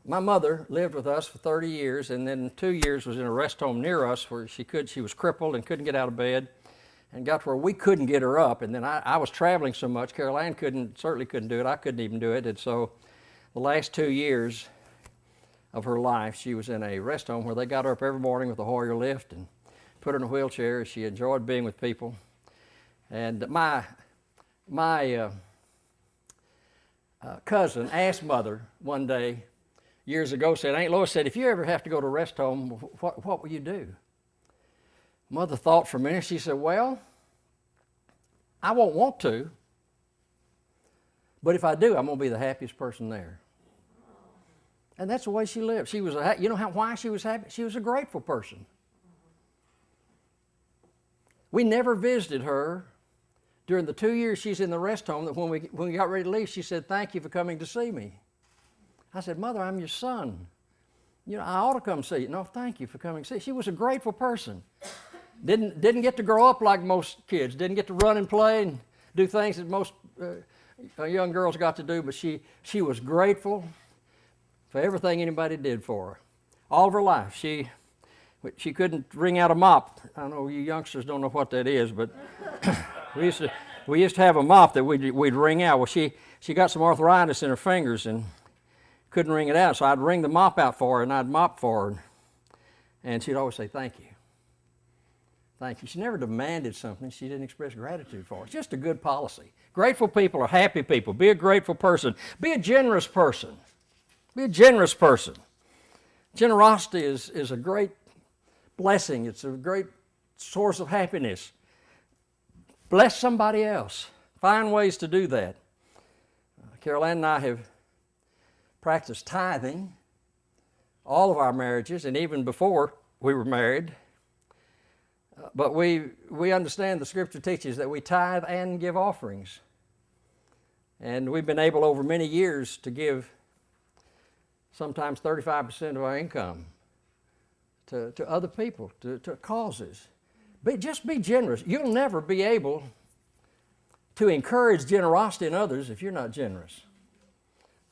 My mother lived with us for 30 years and then 2 years was in a rest home near us where she was crippled and couldn't get out of bed. and got to where we couldn't get her up. And then I was traveling so much, Carol Ann certainly couldn't do it. I couldn't even do it. And so the last 2 years of her life, she was in a rest home where they got her up every morning with a Hoyer lift and put her in a wheelchair. She enjoyed being with people. And my cousin asked Mother one day years ago, said, Aunt Lois said, if you ever have to go to a rest home, what will you do? Mother thought for a minute. She said, well, I won't want to, but if I do, I'm going to be the happiest person there. And that's the way she lived. She was you know why she was happy? She was a grateful person. We never visited her during the 2 years she's in the rest home. That when we got ready to leave, she said, thank you for coming to see me. I said, Mother, I'm your son. You know, I ought to come see you. No, thank you for coming to see. She was a grateful person. Didn't get to grow up like most kids. Didn't get to run and play and do things that most young girls got to do. But she was grateful for everything anybody did for her. All of her life, she couldn't wring out a mop. I know you youngsters don't know what that is, but we used to have a mop that we'd wring out. Well, she got some arthritis in her fingers and couldn't wring it out, so I'd wring the mop out for her and I'd mop for her, and she'd always say, thank you. Thank you. She never demanded something she didn't express gratitude for. It's just a good policy. Grateful people are happy people. Be a grateful person. Be a generous person. Be a generous person. Generosity is a great blessing. It's a great source of happiness. Bless somebody else. Find ways to do that. Carol Ann and I have practiced tithing all of our marriages and even before we were married. But we understand the Scripture teaches that we tithe and give offerings. And we've been able over many years to give sometimes 35% of our income to other people, to causes. Just be generous. You'll never be able to encourage generosity in others if you're not generous.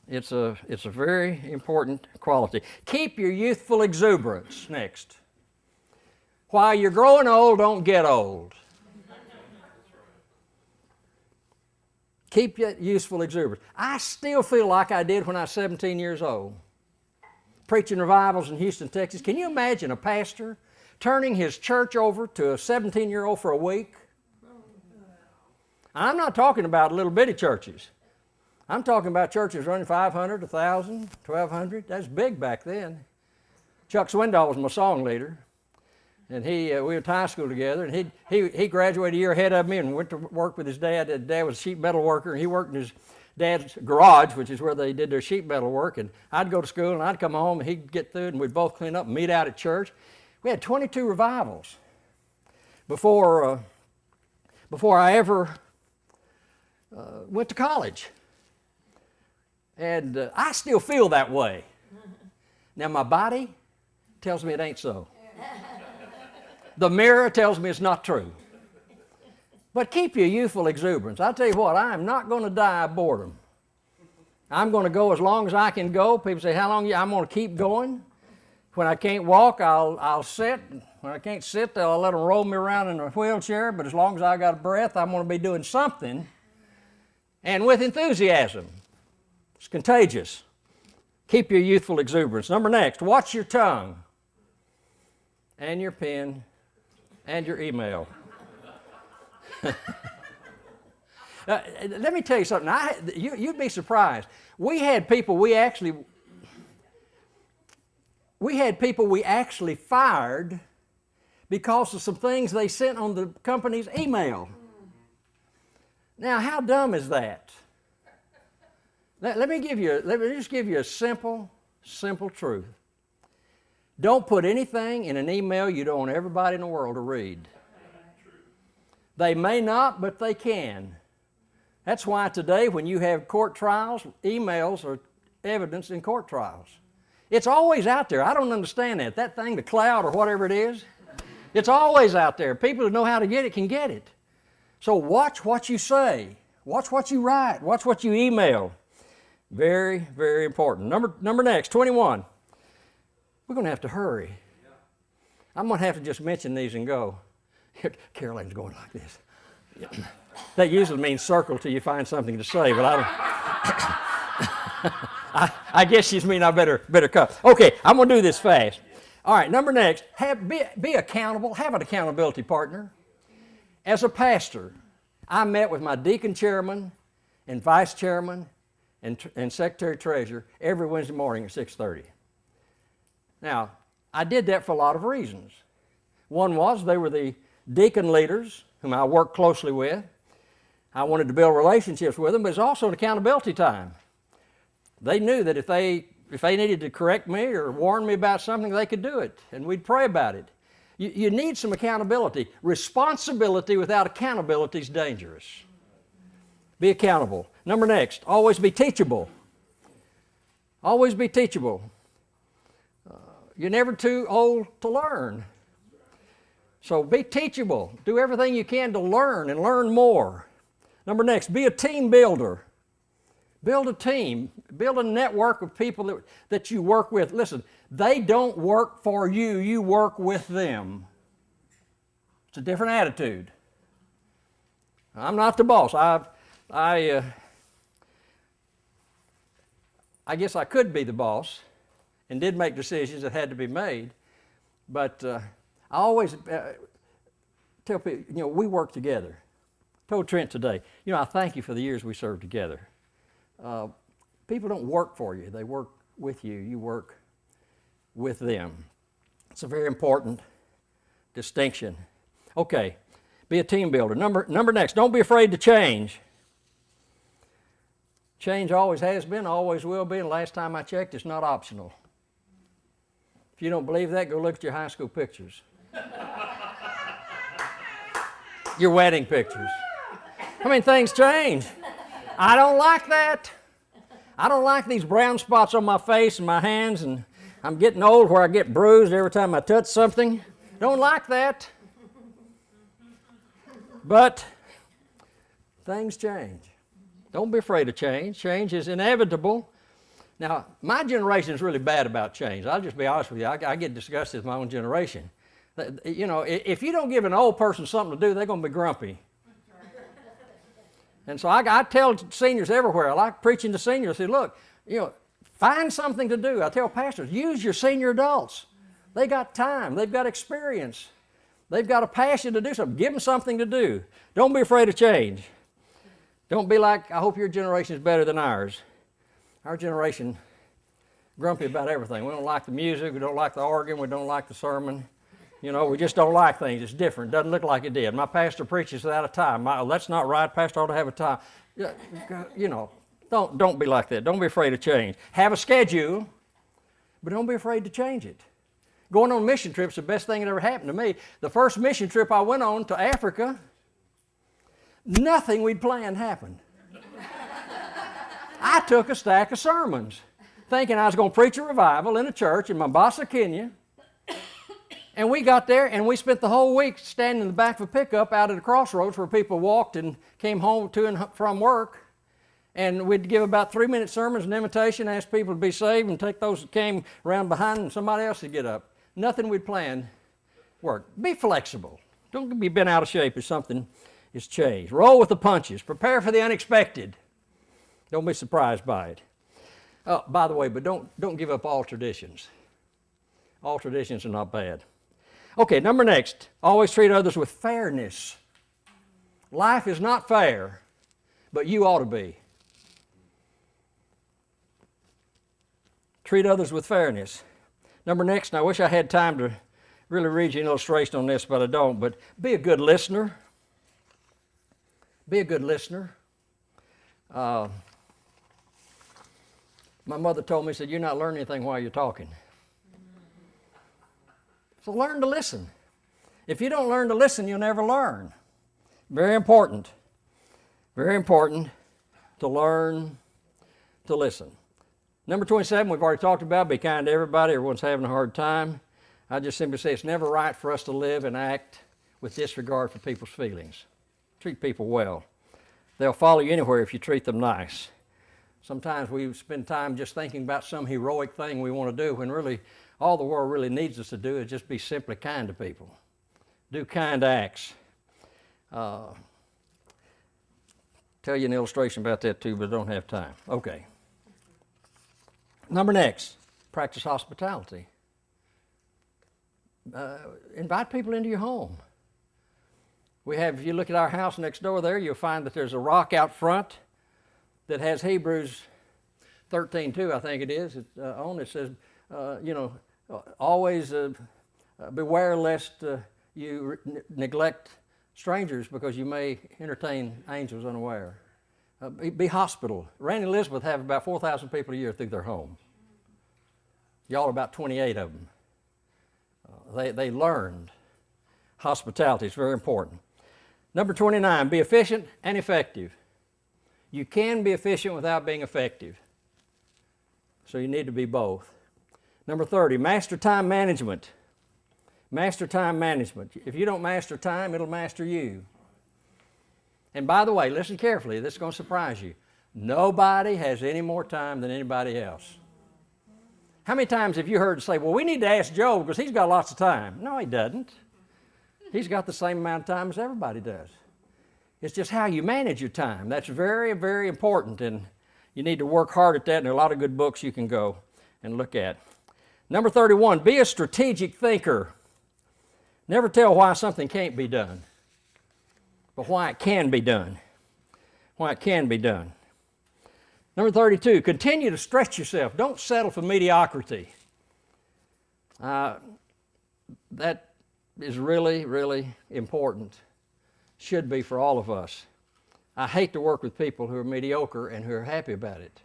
It's a very important quality. Keep your youthful exuberance. Next. While you're growing old, don't get old. Keep your youthful exuberance. I still feel like I did when I was 17 years old, preaching revivals in Houston, Texas. Can you imagine a pastor turning his church over to a 17-year-old for a week? I'm not talking about little bitty churches. I'm talking about churches running 500, 1,000, 1,200. That's big back then. Chuck Swindoll was my song leader. And we went to high school together, and he graduated a year ahead of me and went to work with his dad. His dad was a sheet metal worker, and he worked in his dad's garage, which is where they did their sheet metal work. And I'd go to school, and I'd come home, and he'd get through, and we'd both clean up and meet out at church. We had 22 revivals before I ever went to college. And I still feel that way. Now, my body tells me it ain't so. The mirror tells me it's not true. But keep your youthful exuberance. I'll tell you what, I am not going to die of boredom. I'm going to go as long as I can go. People say, how long? I'm going to keep going. When I can't walk, I'll sit. When I can't sit, I'll let them roll me around in a wheelchair. But as long as I got a breath, I'm going to be doing something. And with enthusiasm. It's contagious. Keep your youthful exuberance. Next, watch your tongue and your pen and your email. Let me tell you something. You'd be surprised. We had people we actually fired because of some things they sent on the company's email. Now, how dumb is that? Let me just give you a simple truth. Don't put anything in an email you don't want everybody in the world to read. They may not, but they can. That's why today when you have court trials, emails are evidence in court trials. It's always out there. I don't understand that. That thing, the cloud or whatever it is, it's always out there. People who know how to get it can get it. So watch what you say. Watch what you write. Watch what you email. Very, very important. Number next, 21. We're going to have to hurry. I'm going to have to just mention these and go. Caroline's going like this. That usually means circle till you find something to say, but I don't. I guess she's mean I better come. Okay, I'm going to do this fast. All right, number next, be accountable. Have an accountability partner. As a pastor, I met with my deacon chairman and vice chairman and secretary treasurer every Wednesday morning at 6:30. Now, I did that for a lot of reasons. One was they were the deacon leaders whom I worked closely with. I wanted to build relationships with them, but it's also an accountability time. They knew that if they needed to correct me or warn me about something, they could do it, and we'd pray about it. You need some accountability. Responsibility without accountability is dangerous. Be accountable. Number next, always be teachable. Always be teachable. You're never too old to learn. So be teachable. Do everything you can to learn and learn more. Number next, be a team builder. Build a team. Build a network of people that you work with. Listen, they don't work for you. You work with them. It's a different attitude. I'm not the boss. I guess I could be the boss and did make decisions that had to be made, but I always tell people, we work together. I told Trent today, I thank you for the years we served together. People don't work for you. They work with you. You work with them. It's a very important distinction. Okay, be a team builder. Number next, don't be afraid to change. Change always has been, always will be, and last time I checked, it's not optional. If you don't believe that, go look at your high school pictures. Your wedding pictures. Things change. I don't like that. I don't like these brown spots on my face and my hands, and I'm getting old where I get bruised every time I touch something. Don't like that. But things change. Don't be afraid of change. Change is inevitable. Now, my generation is really bad about change. I'll just be honest with you. I get disgusted with my own generation. If you don't give an old person something to do, they're going to be grumpy. And so I tell seniors everywhere, I like preaching to seniors, I say, look, find something to do. I tell pastors, use your senior adults. They got time. They've got experience. They've got a passion to do something. Give them something to do. Don't be afraid of change. Don't be like, I hope your generation is better than ours. Our generation, grumpy about everything. We don't like the music. We don't like the organ. We don't like the sermon. We just don't like things. It's different. Doesn't look like it did. My pastor preaches without a tie. That's not right. Pastor ought to have a tie. Don't be like that. Don't be afraid of change. Have a schedule, but don't be afraid to change it. Going on mission trips is the best thing that ever happened to me. The first mission trip I went on to Africa, nothing we'd planned happened. I took a stack of sermons thinking I was going to preach a revival in a church in Mombasa, Kenya. And we got there and we spent the whole week standing in the back of a pickup out at the crossroads where people walked and came home to and from work. And we'd give about 3-minute sermons and invitation, ask people to be saved, and take those that came around behind and somebody else would get up. Nothing we'd planned worked. Be flexible. Don't be bent out of shape if something is changed. Roll with the punches. Prepare for the unexpected. Don't be surprised by it. By the way, but don't give up all traditions. All traditions are not bad. Okay, number next, always treat others with fairness. Life is not fair, but you ought to be. Treat others with fairness. Number next, and I wish I had time to really read you an illustration on this, but I don't, but be a good listener. Be a good listener. My mother told me, said, you're not learning anything while you're talking. So learn to listen. If you don't learn to listen, you'll never learn. Very important. Very important to learn to listen. Number 27, we've already talked about, be kind to everybody. Everyone's having a hard time. I just simply say it's never right for us to live and act with disregard for people's feelings. Treat people well. They'll follow you anywhere if you treat them nice. Sometimes we spend time just thinking about some heroic thing we want to do when really all the world really needs us to do is just be simply kind to people. do kind acts. Tell you an illustration about that too, but I don't have time. Okay. Number next, practice hospitality. Invite people into your home. We have, if you look at our house next door there, you'll find that there's a rock out front that has Hebrews 13:2, I think it is, on it says, always beware lest you neglect strangers because you may entertain angels unaware. Be hospitable. Randy and Elizabeth have about 4,000 people a year through their home. Y'all are about 28 of them. They learned hospitality. It's very important. Number 29, be efficient and effective. You can be efficient without being effective. So you need to be both. Number 30, master time management. Master time management. If you don't master time, it'll master you. And by the way, listen carefully, this is going to surprise you. Nobody has any more time than anybody else. How many times have you heard say, well, we need to ask Joe because he's got lots of time? No, he doesn't. He's got the same amount of time as everybody does. It's just how you manage your time. That's very, very important, and you need to work hard at that, and there are a lot of good books you can go and look at. Number 31, be a strategic thinker. Never tell why something can't be done, but why it can be done. Why it can be done. Number 32, continue to stretch yourself. Don't settle for mediocrity. That is really, really important. Should be for all of us. I hate to work with people who are mediocre and who are happy about it.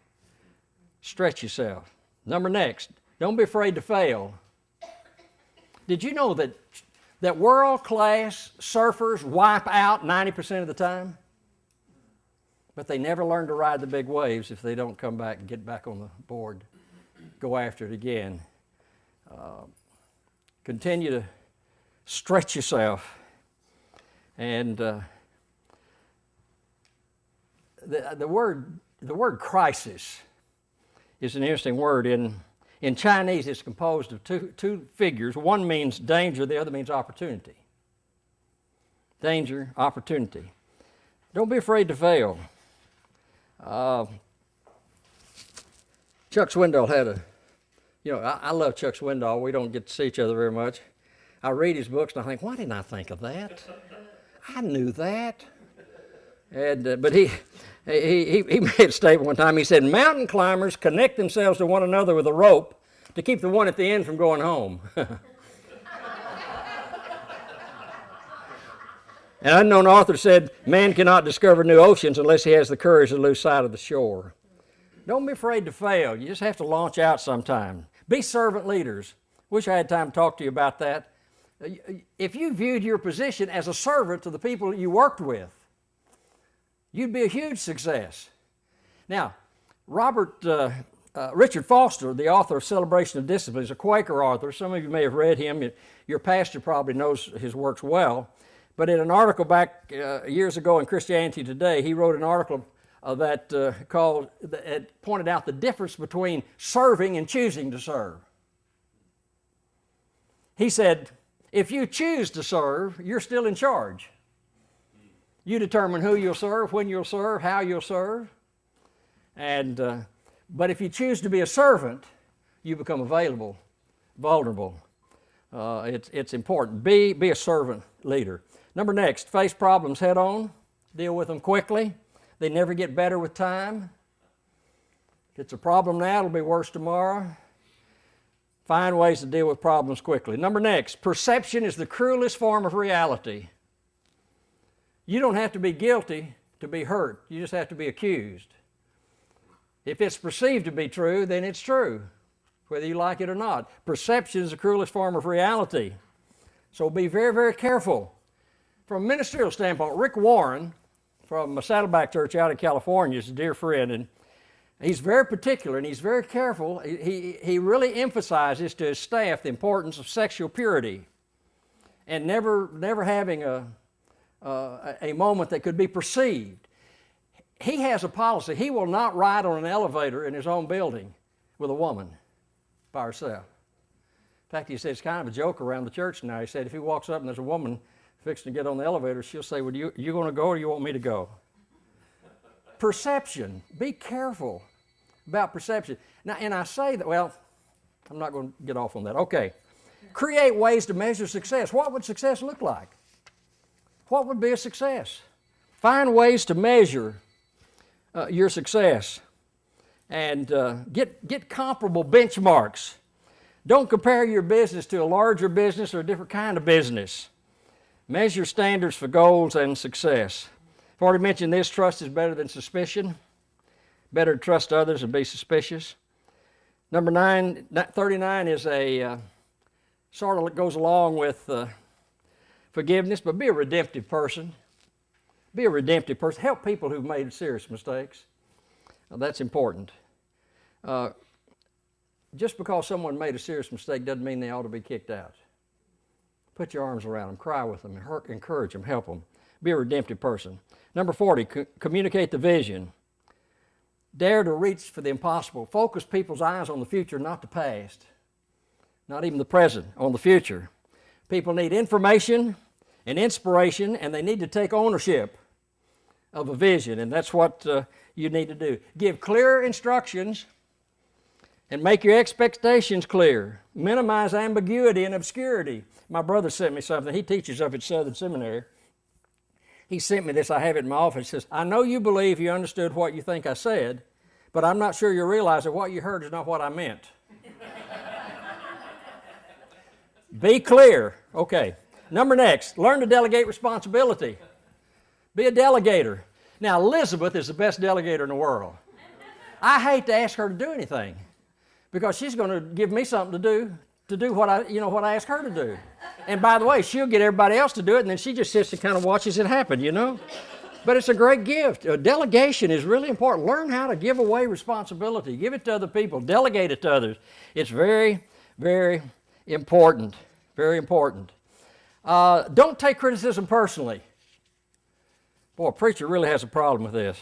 Stretch yourself. Number next, don't be afraid to fail. Did you know that world-class surfers wipe out 90% of the time? But they never learn to ride the big waves if they don't come back and get back on the board, go after it again. Continue to stretch yourself. And the word crisis is an interesting word. In Chinese, it's composed of two figures. One means danger, the other means opportunity. Danger, opportunity. Don't be afraid to fail. Chuck Swindoll had I love Chuck Swindoll. We don't get to see each other very much. I read his books and I think, why didn't I think of that? I knew that. And but he made a statement one time. He said, mountain climbers connect themselves to one another with a rope to keep the one at the end from going home. An unknown author said, man cannot discover new oceans unless he has the courage to lose sight of the shore. Don't be afraid to fail. You just have to launch out sometime. Be servant leaders. Wish I had time to talk to you about that. If you viewed your position as a servant to the people that you worked with, you'd be a huge success. Now, Richard Foster, the author of Celebration of Discipline, is a Quaker author. Some of you may have read him. Your pastor probably knows his works well. But in an article back years ago in Christianity Today, he wrote an article that pointed out the difference between serving and choosing to serve. He said, if you choose to serve, you're still in charge. You determine who you'll serve, when you'll serve, how you'll serve. But if you choose to be a servant, you become available, vulnerable. It's important. Be a servant leader. Number next, face problems head on. Deal with them quickly. They never get better with time. If it's a problem now, it'll be worse tomorrow. Find ways to deal with problems quickly. Number next, perception is the cruelest form of reality. You don't have to be guilty to be hurt. You just have to be accused. If it's perceived to be true, then it's true, whether you like it or not. Perception is the cruelest form of reality. So be very, very careful. From a ministerial standpoint, Rick Warren from Saddleback Church out in California is a dear friend, and he's very particular and he's very careful. He really emphasizes to his staff the importance of sexual purity and never having a moment that could be perceived. He has a policy. He will not ride on an elevator in his own building with a woman by herself. In fact, he said it's kind of a joke around the church now. He said if he walks up and there's a woman fixing to get on the elevator, she'll say, well, you going to go or you want me to go? Perception. Be careful about perception. Now, and I say that, well, I'm not going to get off on that. Okay. Create ways to measure success. What would success look like? What would be a success? Find ways to measure your success and get comparable benchmarks. Don't compare your business to a larger business or a different kind of business. Measure standards for goals and success. I've already mentioned this, trust is better than suspicion. Better to trust others and be suspicious. Number 39 is a sort of goes along with forgiveness, but be a redemptive person. Be a redemptive person. Help people who've made serious mistakes. That's important. Just because someone made a serious mistake doesn't mean they ought to be kicked out. Put your arms around them, cry with them, encourage them, help them. Be a redemptive person. Number 40, communicate the vision. Dare to reach for the impossible. Focus people's eyes on the future, not the past. Not even the present, on the future. People need information and inspiration, and they need to take ownership of a vision, and that's what you need to do. Give clear instructions and make your expectations clear. Minimize ambiguity and obscurity. My brother sent me something. He teaches up at Southern Seminary. He sent me this. I have it in my office. He says, I know you believe you understood what you think I said, but I'm not sure you realize that what you heard is not what I meant. Be clear. Okay. Next, learn to delegate responsibility. Be a delegator. Now, Elizabeth is the best delegator in the world. I hate to ask her to do anything because she's going to give me something to do what I ask her to do. And by the way, she'll get everybody else to do it, and then she just sits and kind of watches it happen, you know. But it's a great gift. Delegation is really important. Learn how to give away responsibility. Give it to other people. Delegate it to others. It's very, very important. Very important. Don't take criticism personally. Boy, a preacher really has a problem with this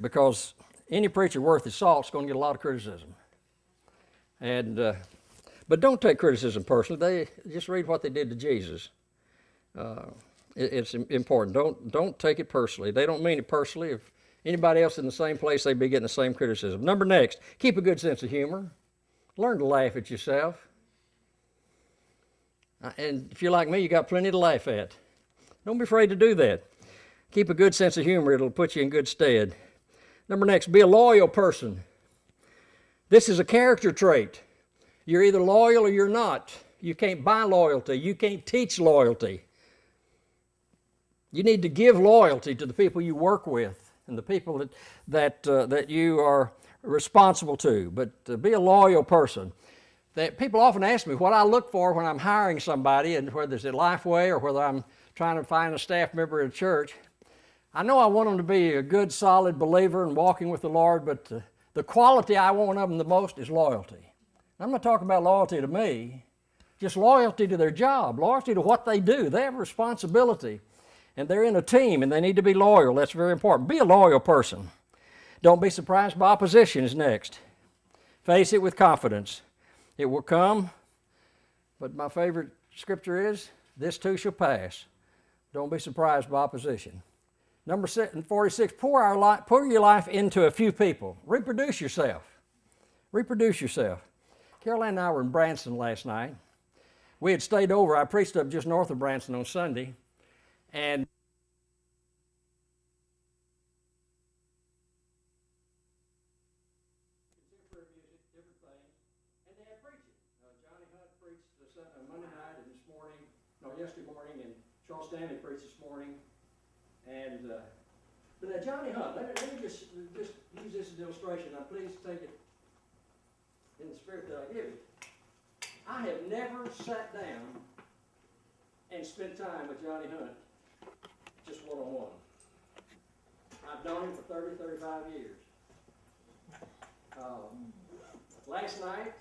because any preacher worth his salt is going to get a lot of criticism. But don't take criticism personally. Just read what they did to Jesus. It's important. Don't take it personally. They don't mean it personally. If anybody else in the same place, they'd be getting the same criticism. Next, keep a good sense of humor. Learn to laugh at yourself. And if you're like me, you got plenty to laugh at. Don't be afraid to do that. Keep a good sense of humor. It'll put you in good stead. Next, be a loyal person. This is a character trait. You're either loyal or you're not. You can't buy loyalty. You can't teach loyalty. You need to give loyalty to the people you work with and the people that you are responsible to. But be a loyal person. That people often ask me what I look for when I'm hiring somebody, and whether it's at Lifeway or whether I'm trying to find a staff member at a church. I know I want them to be a good, solid believer and walking with the Lord, but the quality I want of them the most is loyalty. I'm not talking about loyalty to me, just loyalty to their job, loyalty to what they do. They have a responsibility, and they're in a team, and they need to be loyal. That's very important. Be a loyal person. Don't be surprised by opposition is next. Face it with confidence. It will come, but my favorite scripture is, this too shall pass. Don't be surprised by opposition. Number 46, pour your life into a few people. Reproduce yourself. Reproduce yourself. Caroline and I were in Branson last night. We had stayed over. I preached up just north of Branson on Sunday, and yesterday morning, and Charles Stanley preached this morning. And but now Johnny Hunt, let me just use this as an illustration. Now please take it in the spirit that I give you. I have never sat down and spent time with Johnny Hunt just one-on-one. I've known him for 30, 35 years. Last night,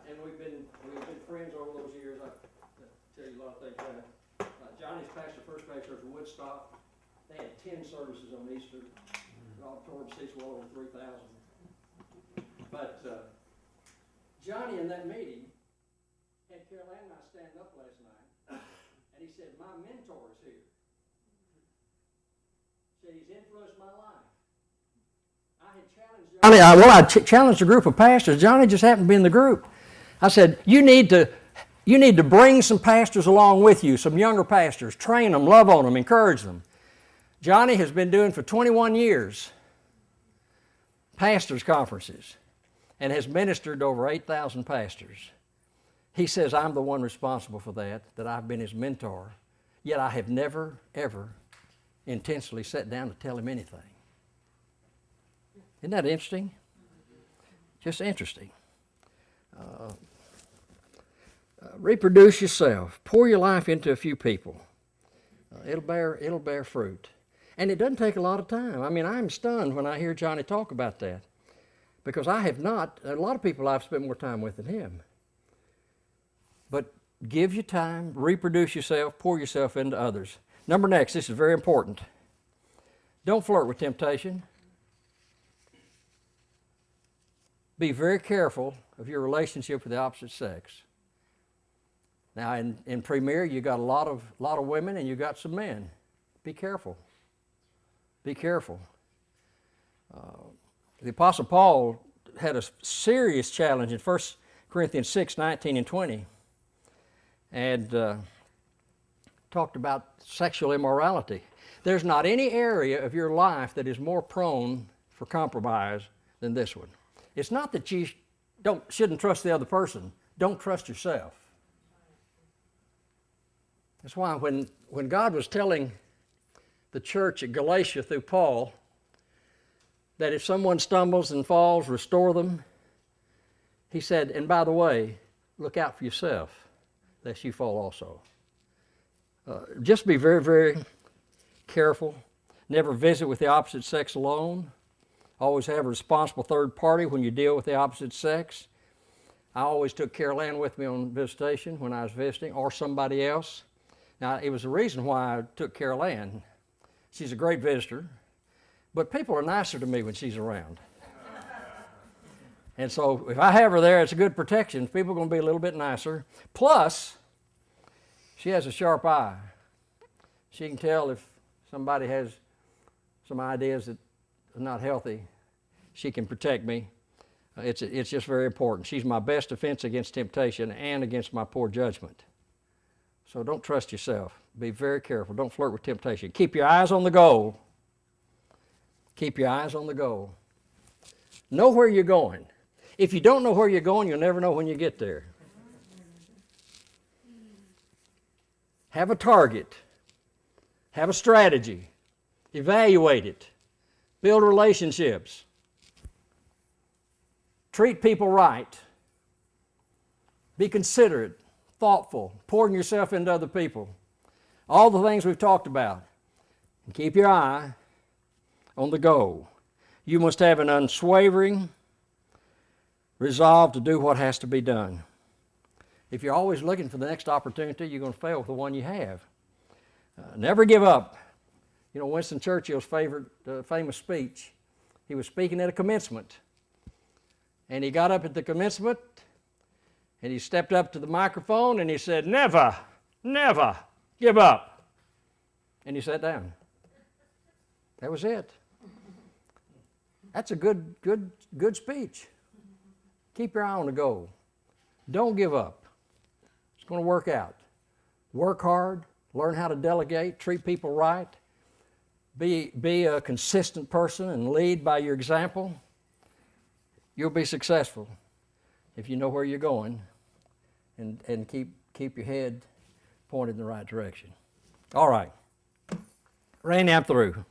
and we've been friends over those years. I tell you a lot of things about it. Johnny's pastor First Baptist Church of Woodstock. They had 10 services on Easter. The auditorium seats well over 3,000. But Johnny in that meeting had Caroline and I stand up last night he said, my mentor is here. He said, he's influenced my life. I had challenged Johnny. I challenged a group of pastors. Johnny just happened to be in the group. I said, you need to bring some pastors along with you, some younger pastors. Train them, love on them, encourage them. Johnny has been doing for 21 years pastors' conferences and has ministered to over 8,000 pastors. He says, I'm the one responsible for that I've been his mentor, yet I have never, ever intentionally sat down to tell him anything. Isn't that interesting? Just interesting. Reproduce yourself. Pour your life into a few people. It'll bear fruit. And it doesn't take a lot of time. I mean, I'm stunned when I hear Johnny talk about that, because I have not, a lot of people I've spent more time with than him. But give you time, reproduce yourself, pour yourself into others. Number next, this is very important. Don't flirt with temptation. Be very careful of your relationship with the opposite sex. Now, in Premier, you got a lot of women and you got some men. Be careful. Be careful. The Apostle Paul had a serious challenge in 1 Corinthians 6, 19 and 20, and talked about sexual immorality. There's not any area of your life that is more prone for compromise than this one. It's not that you shouldn't trust the other person. Don't trust yourself. That's why when God was telling the church at Galatia through Paul that if someone stumbles and falls, restore them, he said, and by the way, look out for yourself, lest you fall also. Just be very, very careful. Never visit with the opposite sex alone. Always have a responsible third party when you deal with the opposite sex. I always took Carol Ann with me on visitation when I was visiting, or somebody else. Now, it was the reason why I took Carol Ann. She's a great visitor, but people are nicer to me when she's around. And so if I have her there, it's a good protection. People are going to be a little bit nicer. Plus, she has a sharp eye. She can tell if somebody has some ideas that are not healthy. She can protect me. It's just very important. She's my best defense against temptation and against my poor judgment. So don't trust yourself. Be very careful. Don't flirt with temptation. Keep your eyes on the goal. Keep your eyes on the goal. Know where you're going. If you don't know where you're going, you'll never know when you get there. Have a target. Have a strategy. Evaluate it. Build relationships. Treat people right. Be considerate, thoughtful, pouring yourself into other people. All the things we've talked about. And keep your eye on the goal. You must have an unswavering resolve to do what has to be done. If you're always looking for the next opportunity, you're going to fail with the one you have. Never give up. You know, Winston Churchill's famous speech, he was speaking at a commencement. And he got up at the commencement, and he stepped up to the microphone, and he said, never, never give up. And he sat down. That was it. That's a good speech. Keep your eye on the goal. Don't give up. It's going to work out. Work hard. Learn how to delegate. Treat people right. Be a consistent person and lead by your example. You'll be successful if you know where you're going and keep your head pointed in the right direction. All right. Randy, I'm through.